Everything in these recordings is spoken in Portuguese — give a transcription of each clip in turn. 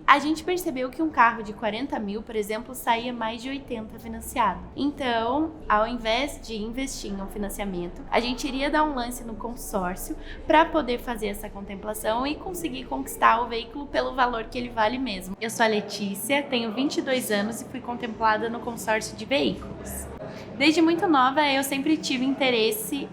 a gente percebeu que um carro de 40 mil, por exemplo, saía mais de 80 financiado. Então, ao invés de investir em um financiamento, a gente iria dar um lance no consórcio para poder fazer essa contemplação e conseguir conquistar o veículo pelo valor que ele vale mesmo. Eu sou a Letícia, tenho 22 anos e fui contemplada no consórcio de veículos. Desde muito nova, eu sempre tive interesse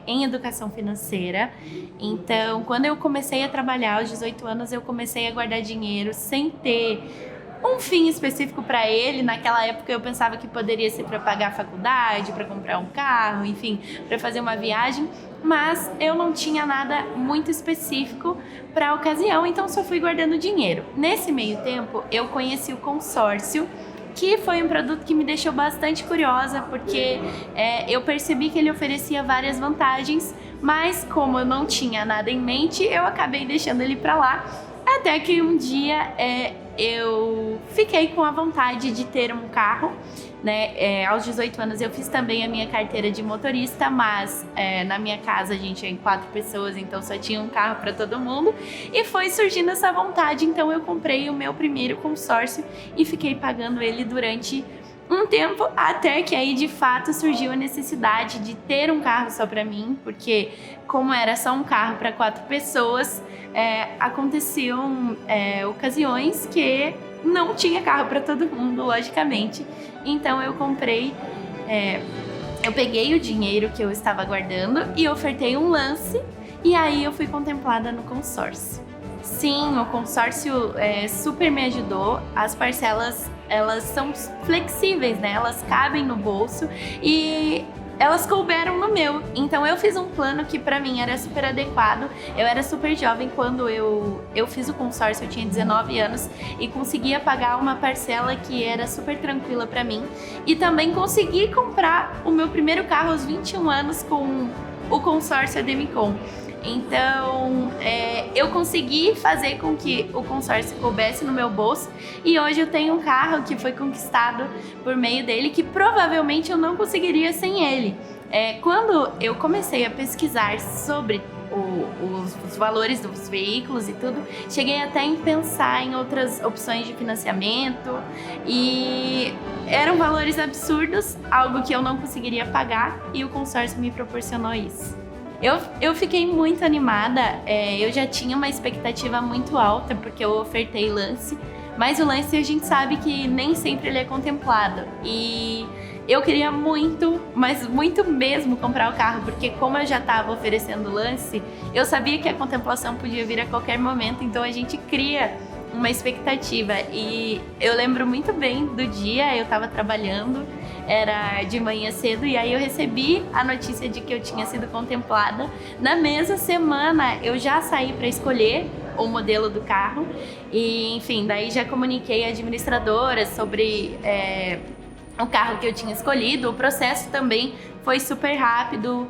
em educação financeira. Então, quando eu comecei a trabalhar aos 18 anos, eu comecei a guardar dinheiro sem ter um fim específico para ele. Naquela época, eu pensava que poderia ser para pagar a faculdade, para comprar um carro, enfim, para fazer uma viagem. Mas eu não tinha nada muito específico para a ocasião, então só fui guardando dinheiro. Nesse meio tempo, eu conheci o consórcio, que foi um produto que me deixou bastante curiosa, porque eu percebi que ele oferecia várias vantagens, mas como eu não tinha nada em mente, eu acabei deixando ele para lá, até que um dia eu fiquei com a vontade de ter um carro, né? Aos 18 anos eu fiz também a minha carteira de motorista, mas na minha casa a gente é em 4 pessoas, então só tinha um carro para todo mundo, e foi surgindo essa vontade, então eu comprei o meu primeiro consórcio e fiquei pagando ele durante um tempo, até que aí de fato surgiu a necessidade de ter um carro só para mim, porque como era só um carro para 4 pessoas, aconteciam ocasiões que não tinha carro para todo mundo, logicamente. Então eu comprei, eu peguei o dinheiro que eu estava guardando e ofertei um lance, e aí eu fui contemplada no consórcio. Sim, o consórcio super me ajudou. As parcelas, elas são flexíveis, né? Elas cabem no bolso e elas couberam no meu. Então eu fiz um plano que pra mim era super adequado. Eu era super jovem quando eu fiz o consórcio, eu tinha 19 anos e conseguia pagar uma parcela que era super tranquila pra mim. E também consegui comprar o meu primeiro carro aos 21 anos com o consórcio Ademicon. Então, eu consegui fazer com que o consórcio coubesse no meu bolso, e hoje eu tenho um carro que foi conquistado por meio dele, que provavelmente eu não conseguiria sem ele. Quando eu comecei a pesquisar sobre os valores dos veículos e tudo, cheguei até em pensar em outras opções de financiamento, e eram valores absurdos, algo que eu não conseguiria pagar, e o consórcio me proporcionou isso. Eu fiquei muito animada, eu já tinha uma expectativa muito alta, porque eu ofertei lance, mas o lance a gente sabe que nem sempre ele é contemplado. E eu queria muito, mas muito mesmo, comprar o carro, porque como eu já estava oferecendo lance, eu sabia que a contemplação podia vir a qualquer momento, então a gente cria uma expectativa. E eu lembro muito bem do dia, eu estava trabalhando, era de manhã cedo, e aí eu recebi a notícia de que eu tinha sido contemplada. Na mesma semana eu já saí para escolher o modelo do carro e, enfim, daí já comuniquei à administradora sobre o carro que eu tinha escolhido. O processo também foi super rápido,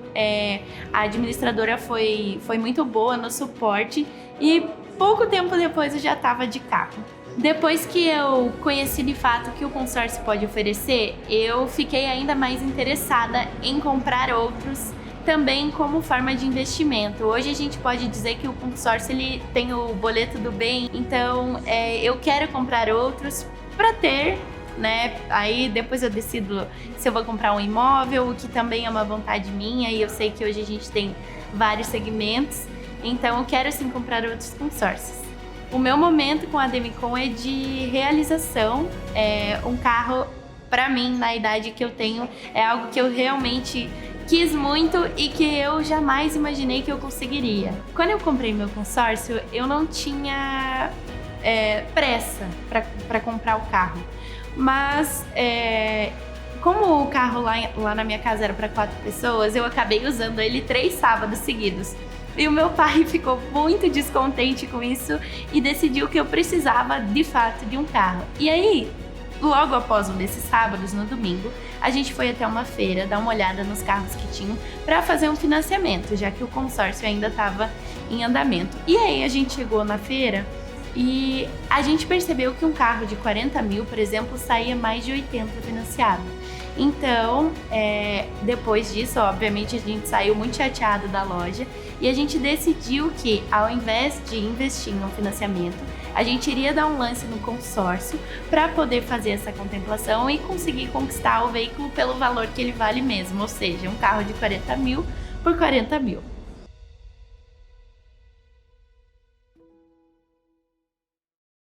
a administradora foi muito boa no suporte, e pouco tempo depois eu já estava de carro. Depois que eu conheci de fato o que o consórcio pode oferecer, eu fiquei ainda mais interessada em comprar outros também como forma de investimento. Hoje a gente pode dizer que o consórcio ele tem o boleto do bem, então eu quero comprar outros para ter, né? Aí depois eu decido se eu vou comprar um imóvel, o que também é uma vontade minha, e eu sei que hoje a gente tem vários segmentos, então eu quero sim comprar outros consórcios. O meu momento com a Ademicon é de realização. Um carro, para mim, na idade que eu tenho, é algo que eu realmente quis muito e que eu jamais imaginei que eu conseguiria. Quando eu comprei meu consórcio, eu não tinha pressa para comprar o carro, mas como o carro lá na minha casa era para 4 pessoas, eu acabei usando ele 3 sábados seguidos. E o meu pai ficou muito descontente com isso e decidiu que eu precisava, de fato, de um carro. E aí, logo após um desses sábados, no domingo, a gente foi até uma feira dar uma olhada nos carros que tinham para fazer um financiamento, já que o consórcio ainda estava em andamento. E aí a gente chegou na feira e a gente percebeu que um carro de 40 mil, por exemplo, saía mais de 80 financiado. Então, depois disso, obviamente, a gente saiu muito chateado da loja e a gente decidiu que, ao invés de investir em um financiamento, a gente iria dar um lance no consórcio para poder fazer essa contemplação e conseguir conquistar o veículo pelo valor que ele vale mesmo, ou seja, um carro de 40 mil por 40 mil.